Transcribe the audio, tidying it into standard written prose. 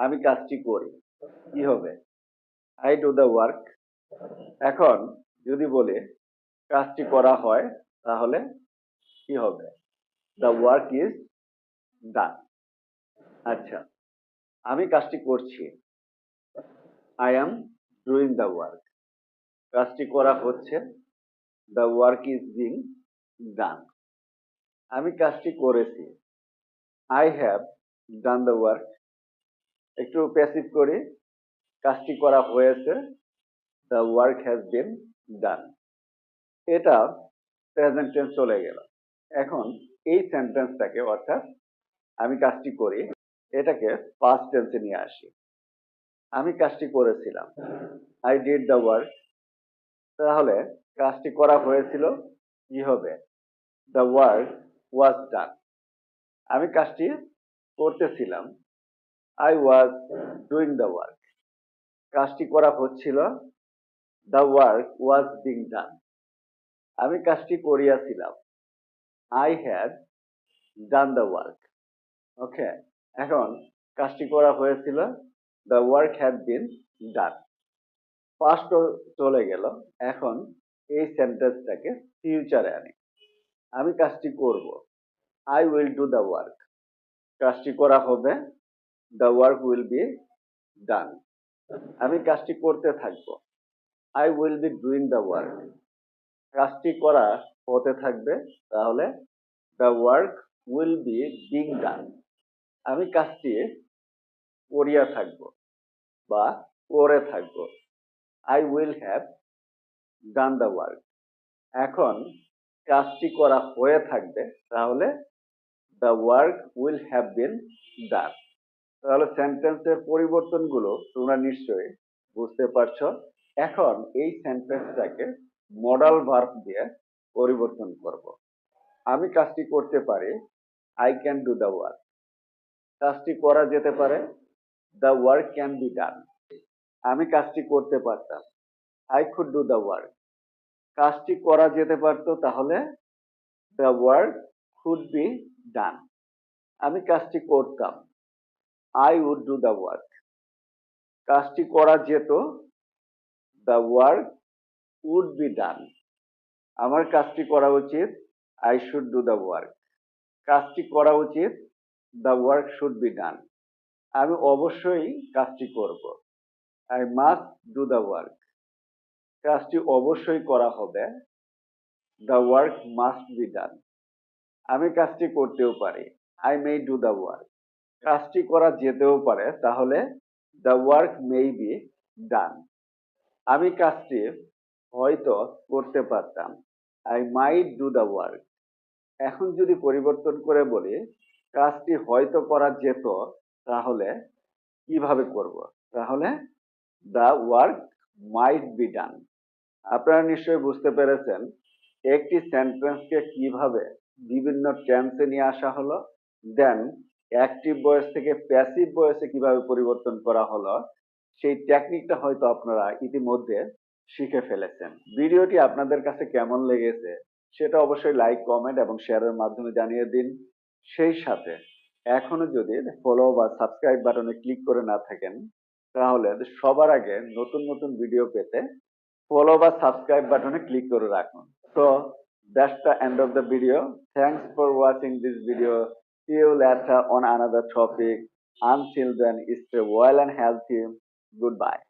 আমি কাজটি করি কি হবে? I do the work. এখন যদি বলি কাজটি করা হয় তাহলে কি হবে? The work is done. আচ্ছা, আমি কাজটি করছি। I am doing the work. কাজটি করা হচ্ছে। The work is being done. আমি কাজটি করেছি। I have done the work. একটু প্যাসিভ করি। কাজটি করা হয়েছে। দ্য ওয়ার্ক হ্যাজ বিন ডান। এটা প্রেজেন্ট টেন্স চলে গেল। এখন এই সেন্টেন্সটাকে অর্থাৎ আমি কাজটি করি এটাকে পাস্ট টেন্সে নিয়ে আসি। আমি কাজটি করেছিলাম। I did the work. তাহলে কাজটি করা হয়েছিল কি হবে? The work was done. আমি কাজটি করতেছিলাম। I was doing the work. কাজটি করা হচ্ছিল। The work was being done. আমি কাজটি করিয়াছিলাম। I had done the work. Okay, এখন কাজটি করা হয়েছিল। The work had been done. Past চলে গেল। এখন এই সেন্টেন্সটাকে ফিউচারে আনি। আমি কাজটি করব। I will do the work. কাজটি করা হবে। The work will be done. আমি কাজটি করতে থাকবো। I will be doing the work. কাজটি করা হতে থাকবে। তাহলে the work will be being done. আমি কাজটি করিয়া থাকবো বা করে থাকবো। I will have done the work. এখন কাজটি করা হয়ে থাকবে। তাহলে the work will have been done. তাহলে সেন্টেন্সের পরিবর্তনগুলো তোমরা নিশ্চয়ই বুঝতে পারছো। এখন এই সেন্টেন্সটাকে মডাল ভার্ব দিয়ে পরিবর্তন করব। আমি কাজটি করতে পারি। I can do the work. কাজটি করা যেতে পারে। The work can be done. আমি কাজটি করতে পারতাম। I could do the work. কাজটি করা যেতে পারতো। তাহলে the work could be done. আমি কাজটি করতাম। I would do the work. কাজটি করা যেত। The work would be done. আমার কাজটি করা উচিত। I should do the work. কাজটি করা উচিত। The work should be done. আমি অবশ্যই কাজটি করব। I must do the work. কাজটি অবশ্যই করা হবে। The work must be done. আমি কাজটি করতেও পারি। I may do the work. কাজটি করা যেতেও পারে। তাহলে the work may be done. আমি কাজটি হয়তো করতে পারতাম। I might do the work. এখন যদি পরিবর্তন করে বলি কাজটি হয়তো করা যেত তাহলে কিভাবে করব? তাহলে the work might be done. আপনারা নিশ্চয়ই বুঝতে পেরেছেন একটি সেন্টেন্সকে কিভাবে বিভিন্ন টেন্সে নিয়ে আসা হলো, দেন অ্যাক্টিভ ভয়েস থেকে প্যাসিভ ভয়েসে কিভাবে পরিবর্তন করা হলো সেই টেকনিকটা হয়তো আপনারা ইতিমধ্যে শিখে ফেলেছেন। ভিডিওটি আপনাদের কাছে কেমন লেগেছে সেটা অবশ্যই লাইক, কমেন্ট এবং শেয়ারের মাধ্যমে জানিয়ে দিন। সেই সাথে এখনো যদি ফলো বা সাবস্ক্রাইব বাটনে ক্লিক করে না থাকেন তাহলে সবার আগে নতুন নতুন ভিডিও পেতে ফলো বা সাবস্ক্রাইব বাটনে ক্লিক করে রাখুন। So that's the end of the video. Thanks for watching this video. See you later on another topic. Until then, stay well and healthy. Goodbye.